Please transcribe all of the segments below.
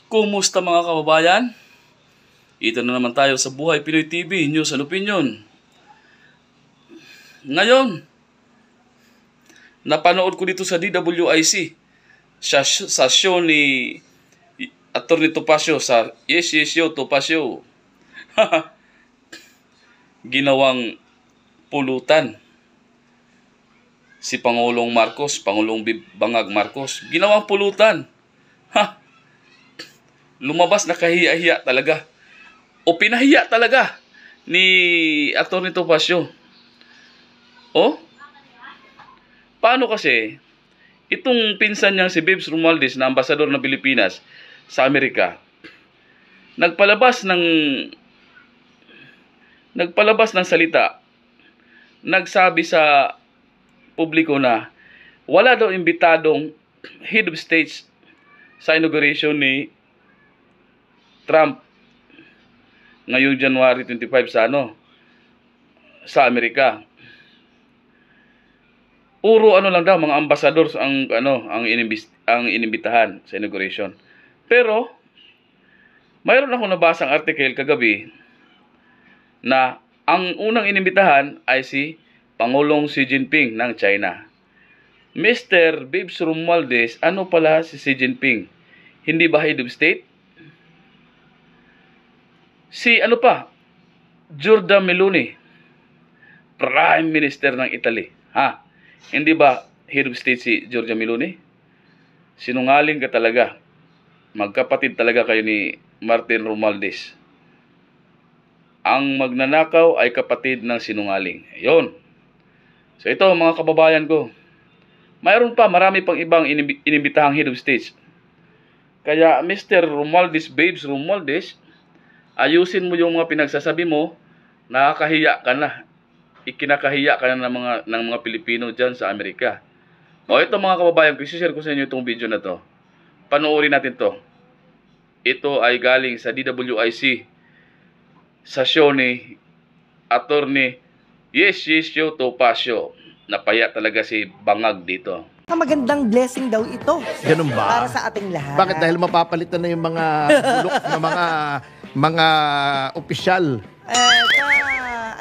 Kumusta mga kababayan? Ito na naman tayo sa Buhay Pinoy TV, News and Opinion. Ngayon, napanood ko dito sa DWIC, sa show ni Atty. Topacio, sa Yes Yo Topacio. Ginawang pulutan si Pangulong Marcos, Pangulong Bangag Marcos. Ginawang pulutan. Lumabas na kahiya-hiya talaga. O pinahiya talaga ni Atty. Topacio. O? Paano kasi itong pinsan niyang si Bebs Romualdez na ambasador ng Pilipinas sa Amerika, nagpalabas ng salita, nagsabi sa publiko na wala daw imbitadong head of state sa inauguration ni Trump ngayong January 25 sa Amerika. Puro lang daw mga ambassadors ang inimbitahan sa inauguration. Pero mayroon akong nabasang article kagabi na ang unang inimbitahan ay si Pangulong Xi Jinping ng China. Mr. Bebs Romualdez, ano pala si Xi Jinping? Hindi ba head of state? Si Giorgia Meloni, Prime Minister ng Italy. Hindi ba head of state si Giorgia Meloni? Sinungaling ka talaga. Magkapatid talaga kayo ni Martin Romualdez. Ang magnanakaw ay kapatid ng sinungaling. Ayun. So ito mga kababayan ko, mayroon pa marami pang ibang inimbitahang head of state. Kaya Mr. Romualdez, Bebs Romualdez, ayusin mo yung mga pinagsasabi mo, nakakahiya ka na. Ikinakahiya ka na ng mga Pilipino dyan sa Amerika. O ito mga kababayan, i-share ko sa inyo itong video na to. Panoorin natin to. Ito ay galing sa DWIC, sa show ni Atty. Yes Yo Topacio. Napaya talaga si Bangag dito. Magandang blessing daw ito. Ganun ba? Para sa ating lahat. Bakit? Dahil mapapalitan na yung mga bulok na mga opisyal.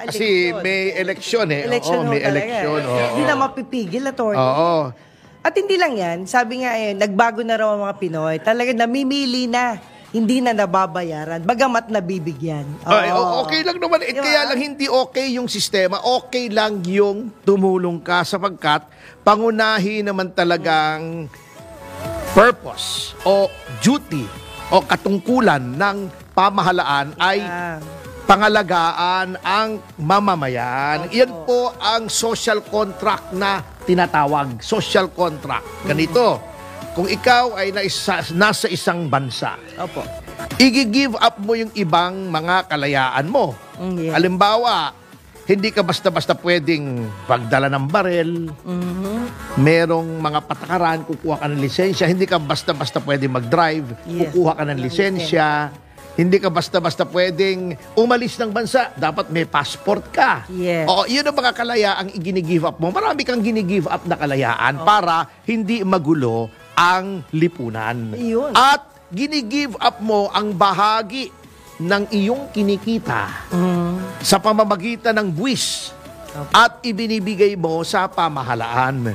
Kasi may eleksyon eh. Eleksyon may eleksyon. Hindi na mapipigil, attorney. Oo. At hindi lang yan, sabi nga nagbago na raw ang mga Pinoy. Talaga namimili na, hindi na nababayaran, bagamat nabibigyan. Okay lang naman. Diba? Kaya lang hindi okay yung sistema. Okay lang yung tumulong ka sapagkat pangunahin naman talagang purpose o duty o katungkulan ng pamahalaan ay pangalagaan ang mamamayan. Iyan po ang social contract na tinatawag. Social contract. Ganito, kung ikaw ay nasa isang bansa, i-give up mo yung ibang mga kalayaan mo. Halimbawa, hindi ka basta-basta pwedeng pagdala ng barel, merong mga patakaran, kukuha ka ng lisensya, hindi ka basta-basta pwedeng mag-drive, kukuha ka ng lisensya, hindi ka basta-basta pwedeng umalis ng bansa. Dapat may passport ka. Yun ang mga kalayaang i-give up mo. Marami kang gini-give up na kalayaan para hindi magulo ang lipunan. At gini-give up mo ang bahagi ng iyong kinikita sa pamamagitan ng buwis at ibinibigay mo sa pamahalaan.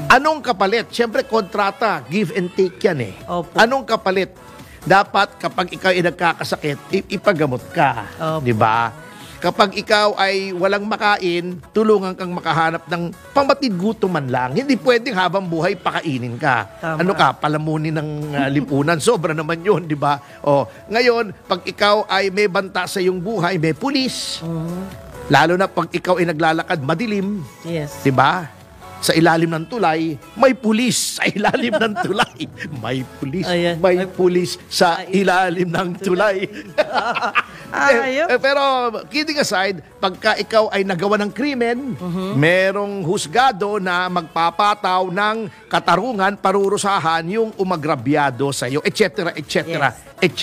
Anong kapalit? Siyempre, kontrata. Give and take yan eh. Anong kapalit? Dapat kapag ikaw ay nagkakasakit, ipagamot ka. Di ba? Kapag ikaw ay walang makain, tulungan kang makahanap ng pamatid gutom man lang. Hindi pwedeng habang buhay pakainin ka. Ano ka, palamunin ng lipunan. Sobra naman yun, di ba? Ngayon, pag ikaw ay may banta sa iyong buhay, may pulis. Lalo na pag ikaw ay naglalakad, madilim. Di ba? Sa ilalim ng tulay, may pulis sa ilalim ng tulay. May pulis, may pulis sa ilalim ng tulay. Pero kidding aside, pagka ikaw ay nagawa ng krimen, merong husgado na magpapataw ng katarungan, parurusahan yung umagrabyado sa iyo, etc., etc., etc.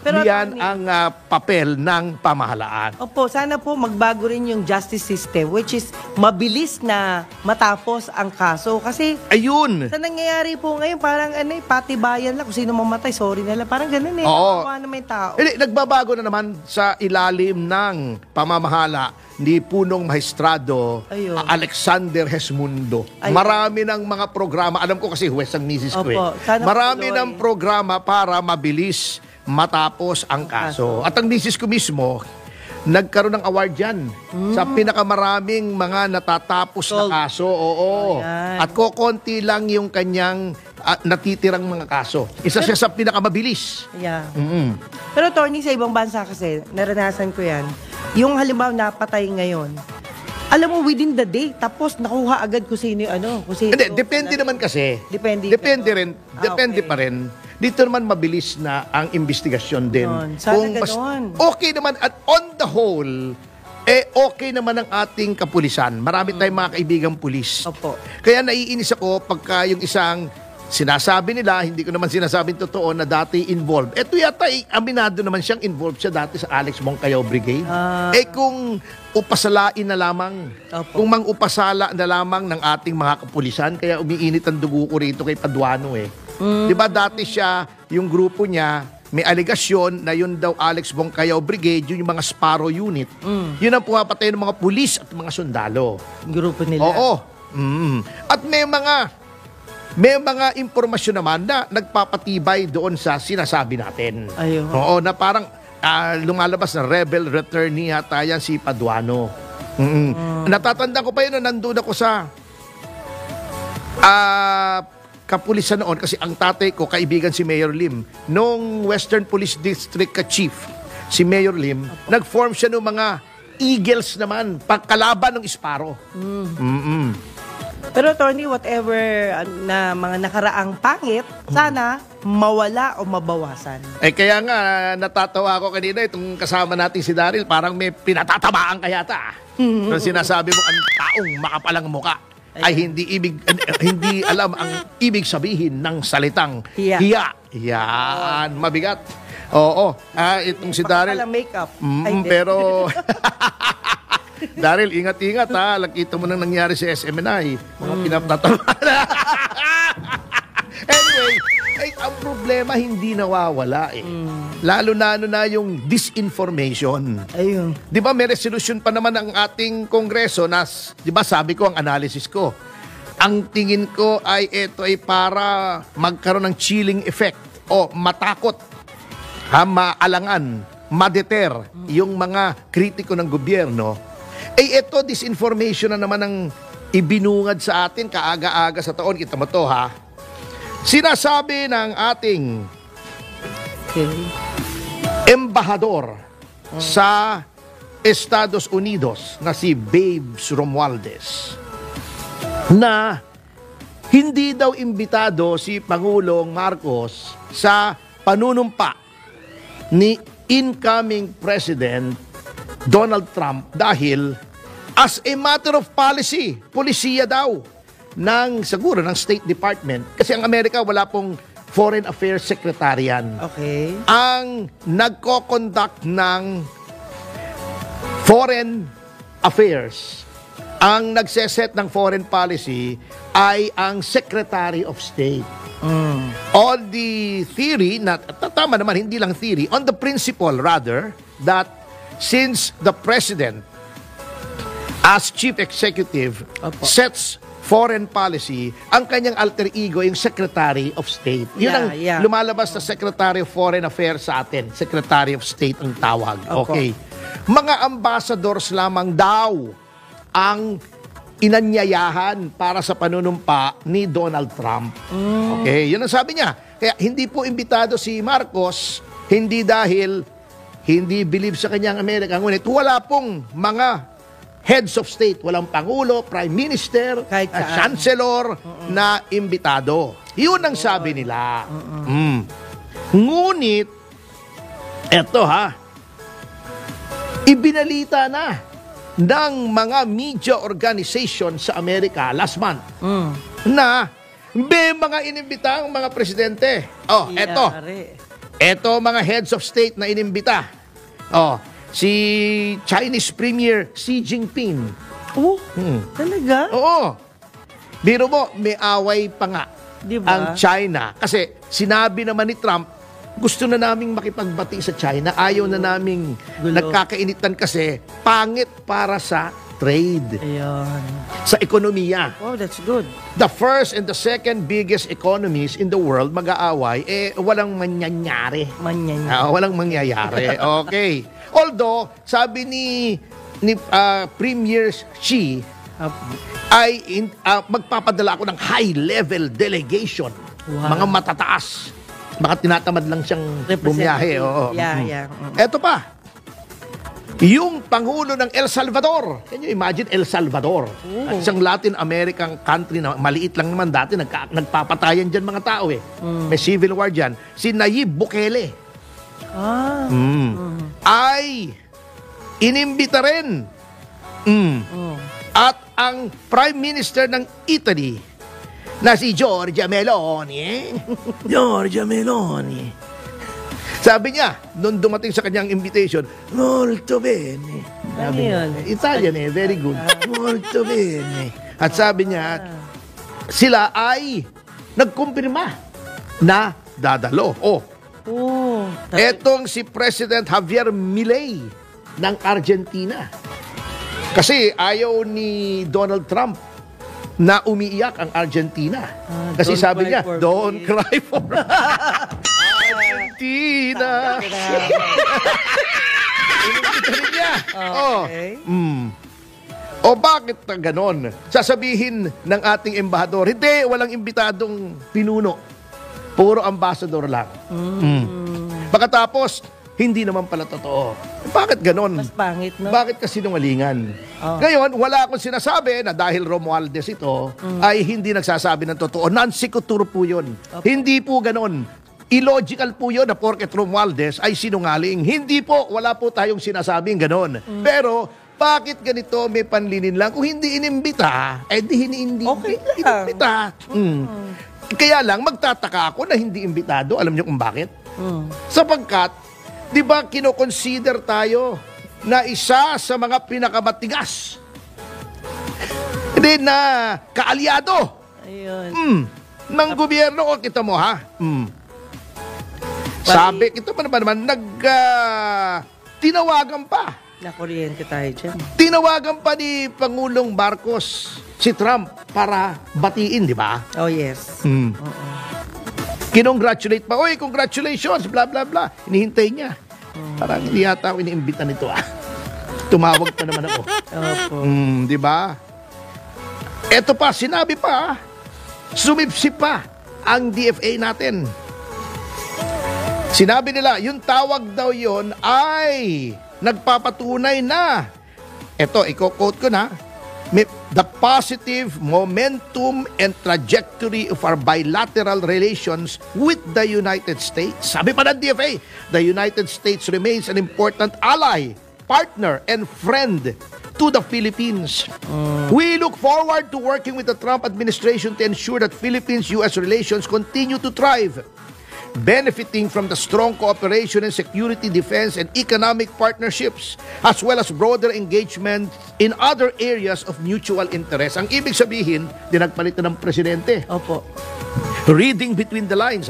Pero, Yan attorney- ang papel ng pamahalaan. Opo, sana po magbago rin yung justice system, which is mabilis na matapos ang kaso. Kasi Ayun. sa nangyayari po ngayon, parang patibayan lang. Kung sino mamatay, sorry na lang. Parang ganun Oo. Kawawa naman yung tao. Hindi, nagbabago na naman sa ilalim ng pamamahala ni punong maestrado Ayun. Alexander Hesmundo. Ayun. Marami ng mga programa, alam ko kasi huwes ang misis ko Opo, sana Marami matuloy. ng programa para mabilis matapos ang kaso. At ang misis ko mismo, nagkaroon ng award yan sa pinakamaraming mga natatapos Solved. na kaso. Oo. Ayan. At kokonti lang yung kanyang natitirang mga kaso. Isa siya sa pinakamabilis. Yeah. Mm-mm. Pero attorney, sa ibang bansa kasi, naranasan ko yan. Yung halimbawa napatay ngayon, alam mo, within the day, tapos nakuha agad kung sino yung kung sino. Hindi, depende naman kasi. Depende. Depende okay. pa rin. Dito naman mabilis na ang investigasyon din. Yun. Sana ganon. Okay naman, at on the whole, okay naman ang ating kapulisan. Marami tayong mga kaibigang pulis. Opo. Kaya naiinis ako pagka yung isang sinasabi nila, hindi ko naman sinasabing totoo na dati involved. Ito yata, aminado naman siyang involved siya dati sa Alex Moncayo Brigade. Kung upasalain na lamang, Opo. kung mang-upasala na lamang ng ating mga kapulisan, kaya umiinit ang dugo ko rito kay Paduano Di ba dati siya, yung grupo niya, may aligasyon na yun daw Alex Moncayo Brigade, yun yung mga Sparrow Unit. Yun ang pumapatay ng mga pulis at mga sundalo. Yung grupo nila. Oo. At may mga impormasyon naman na nagpapatibay doon sa sinasabi natin. Ayun. Oo, na parang lumalabas na rebel returnee yata yan si Paduano. Natatanda ko pa yun, nandun ako sa kapulisan noon kasi ang tatay ko, kaibigan si Mayor Lim. Nung Western Police District Chief, si Mayor Lim, nag-form siya ng mga Eagles naman, pagkalaban ng Sparrow. Pero attorney, whatever na mga nakaraang pangit, sana mawala o mabawasan. Kaya nga, natatawa ako kanina, itong kasama natin si Daryl, parang may pinatatamaan ka yata. Nung sinasabi mo, ang taong makapalang muka ay hindi alam ang ibig sabihin ng salitang Hiya. hiya. Yan, mabigat. Oo. Itong si Daryl. Baka pala makeup. Pero Daryl, ingat-ingat ha. Nakita mo nang nangyari sa SMNI. Mga pinapatamaan. Anyway, ang problema hindi nawawala Lalo na yung disinformation. Ayun. Di ba may resolution pa naman ang ating Kongreso na, di ba sabi ko ang analysis ko, ang tingin ko ay ito ay para magkaroon ng chilling effect o matakot, maalangan, madeter yung mga kritiko ng gobyerno. Ito, disinformation na naman ang ibinungad sa atin kaaga-aga sa taon. Kita mo to ha. Sinasabi ng ating embahador sa Estados Unidos na si Babes Romualdez na hindi daw imbitado si Pangulong Marcos sa panunumpa ni incoming President Donald Trump dahil as a matter of policy, polisiya daw siguro ng State Department. Kasi ang Amerika wala pong Foreign Affairs Secretarian. Okay. Ang nagko-conduct ng foreign affairs, ang nagseset ng foreign policy ay ang Secretary of State. On the theory, tama naman, hindi lang theory, on the principle rather, that since the President as Chief Executive sets foreign policy, ang kanyang alter ego yung Secretary of State. Yun ang lumalabas na Secretary of Foreign Affairs sa atin. Secretary of State ang tawag. Okay. Mga ambassadors lamang daw ang inanyayahan para sa panunumpa ni Donald Trump. Okay, yun ang sabi niya. Kaya hindi po imbitado si Marcos, hindi dahil hindi believe sa kanyang Amerika. Ngunit wala pong mga heads of state, walang pangulo, prime minister, chancellor na imbitado. Yun ang sabi nila. Ngunit, eto ibinalita na ng mga media organization sa Amerika last month na may mga inimbitang mga presidente. Eto. Eto mga heads of state na inimbita. Oh, si Chinese Premier Xi Jinping. Oh, talaga? Oo. Biro mo, may away pa nga Di ba? ang China. Kasi sinabi naman ni Trump, gusto na naming makipagbati sa China. Ayaw na naming Gulo. nagkakainitan kasi pangit para sa trade, Ayun. sa ekonomiya. Wow, that's good. The first and the second biggest economies in the world mag-aaway, walang mangyayari. Manyan. Walang mangyayari. Okay. Although, sabi ni Premier Xi, ay magpapadala ako ng high-level delegation. Wow. Mga matataas. Baka tinatamad lang siyang bumiyahe. Oo. Yeah. Eto pa. Yung Pangulo ng El Salvador. Can you imagine El Salvador? At isang Latin American country na maliit lang naman dati. Nagpapatayan dyan mga tao eh. May civil war dyan. Si Nayib Bukele. Ay inimbita rin. At ang Prime Minister ng Italy na si Giorgia Meloni. Giorgia Meloni. Sabi niya, nung dumating sa kanyang invitation, molto bene. Sabi niya, Italian very good. Molto bene. At sabi niya, sila ay nagkumpirma na dadalo. Etong si President Javier Milei ng Argentina. Kasi ayaw ni Donald Trump na umiiyak ang Argentina. Kasi sabi niya, don't cry for Argentina. Inimbita rin niya. Okay. O bakit na ganon? Sasabihin ng ating embahador, hindi, walang imbitadong pinuno. Puro ambassador lang. Pagkatapos, hindi naman pala totoo. Bakit ganon? Mas pangit, no? Bakit kasinungalingan? Ngayon, wala akong sinasabi na dahil Romualdez ito, ay hindi nagsasabi ng totoo. Non-sequitur po yun. Hindi po ganon. Illogical po yun na porket Romualdez ay sinungaling. Hindi po, wala po tayong sinasabing ganon. Pero, bakit ganito may panlinin lang? Kung hindi inimbita, di hindi Okay lang. inimbita. Kaya lang, magtataka ako na hindi imbitado. Alam niyo kung bakit? Sapagkat, di ba kinoconsider tayo na isa sa mga pinakamatigas na kaalyado Ayun. ng gobyerno? O kita mo ha? Sabi, ito pa naman, tinawagan pa. Nakuryente tayo dyan. Tinawagan pa ni Pangulong Marcos si Trump para batiin, di ba? Oh, yes. Kinongratulate pa. Oy, congratulations, blah, blah, blah. Hinihintay niya. Parang hindi yata ako iniimbita nito, Tumawag pa naman ako. Opo. Di ba? Eto pa, sinabi pa, sumipsip pa ang DFA natin. Sinabi nila, yung tawag daw yon ay nagpapatunay na, eto, i-quote ko na, the positive momentum and trajectory of our bilateral relations with the United States. Sabi pa ng DFA, the United States remains an important ally, partner, and friend to the Philippines. We look forward to working with the Trump administration to ensure that Philippines-U.S. relations continue to thrive, benefiting from the strong cooperation in security, defense, and economic partnerships, as well as broader engagement in other areas of mutual interest. Ang ibig sabihin, dinagpalitan ng presidente. Opo. Reading between the lines,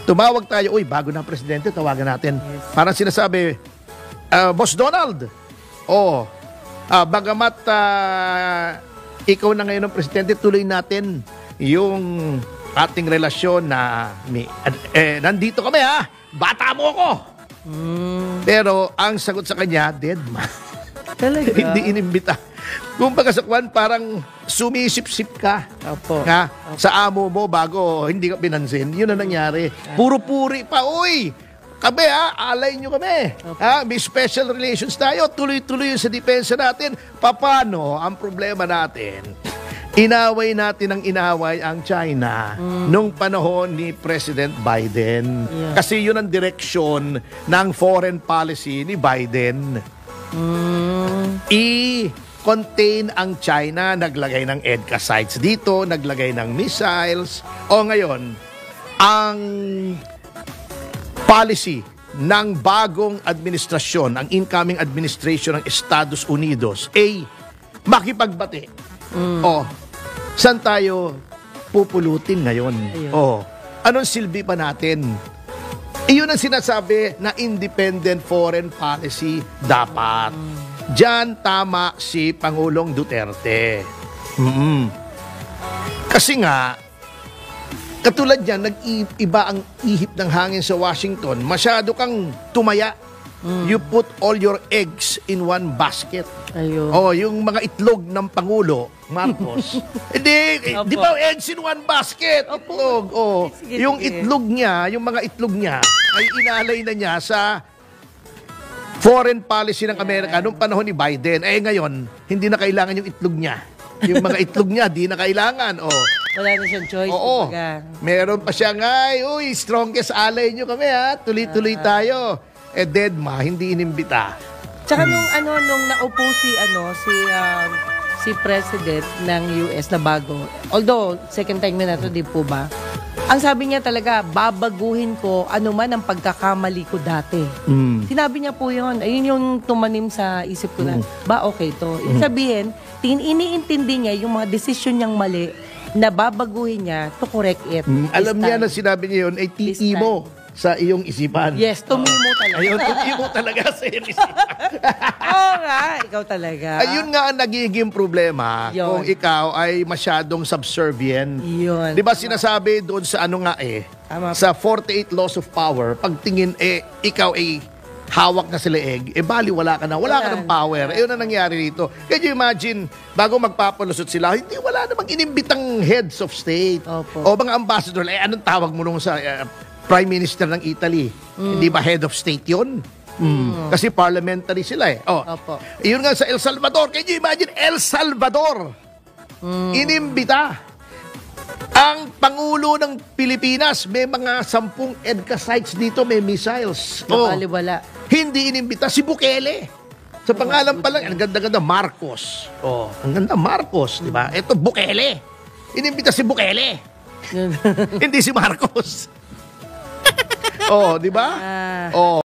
tumawag tayo, uy, bago na ang presidente, tawagan natin. Yes. Parang sinasabi, Boss Donald, bagamat ikaw na ngayon ang presidente, tuloy natin yung ating relasyon na nandito kami bata mo ako. Pero ang sagot sa kanya, dead man. Talaga? Hindi inimbita. Kung baga sa kwan, parang sumisip-sip ka. Opo. Sa amo mo bago hindi ka pinansin. Yun ang nangyari. Puro puri pa. Uy, kami alay nyo kami. May special relations tayo. Tuloy-tuloy sa depensa natin. Paano ang problema natin? Inaway natin ang inaway ang China nung panahon ni President Biden. Yeah. Kasi yun ang direksyon ng foreign policy ni Biden. I-contain ang China, naglagay ng EDCA sites dito, naglagay ng missiles. O ngayon, ang policy ng bagong administrasyon, ang incoming administration ng Estados Unidos, ay makipagbati. O, saan tayo pupulutin ngayon? Ayun. O, anong silbi pa natin? Iyon ang sinasabi na independent foreign policy dapat. Diyan tama si Pangulong Duterte. Kasi nga, katulad yan, nag-iba ang ihip ng hangin sa Washington. Masyado kang tumaya. You put all your eggs in one basket. Ayun. Oh, yung mga itlog ng Pangulo, Marcos. Hindi, Opo. di ba eggs in one basket? Opo. Itlog. Oh, Sige, yung sige. itlog niya, yung mga itlog niya, ay inalay na niya sa foreign policy ng Amerika noong panahon ni Biden. Eh ngayon, hindi na kailangan yung itlog niya. Yung mga itlog niya, di na kailangan. Oh. Wala na siyang choice. Oo. kumbaga. Meron pa siya nga, uy, strongest ally nyo kami ha. Tuloy-tuloy tayo. Eh, deadma, hindi inimbita. Tsaka nung naupo si President ng US na bago, although second time na to, di po ba? Ang sabi niya talaga, babaguhin ko ano man ang pagkakamali ko dati. Sinabi niya po yun. Ayun yung tumanim sa isip ko na, ba okay to? Ibig sabihin, iniintindi niya yung mga desisyon niyang mali na babaguhin niya to correct it. Alam this niya time. na sinabi niya yun, ay This titi mo sa iyong isipan. Yes, tumimo talaga. Ayun, titi mo talaga sa iyong isipan. Oo nga, ikaw talaga. Ayun nga ang nagiging problema Yun. kung ikaw ay masyadong subservient. Yun. Di ba sinasabi doon sa Tama. sa 48 laws of power, pagtingin ikaw ay hawak na sila bali wala ka na. Wala ka ng power. Ayun ang nangyari dito. Can you imagine, bago magpapalusot sila, hindi wala namang inimbitang heads of state. Opo. O mga ambassador, anong tawag mo nung sa Prime Minister ng Italy? Hindi ba head of state yun? Kasi parliamentary sila Opo. Yun nga sa El Salvador. Can you imagine El Salvador? Inimbita. Ang Pangulo ng Pilipinas, may mga 10 EDCA sites dito, may missiles. Nakaliwala. Hindi inimbita si Bukele. Sa pangalan pa lang, ang ganda-ganda, Marcos. Ang ganda, Marcos, di ba? Ito, Bukele. Inimbita si Bukele. Hindi si Marcos. Di ba?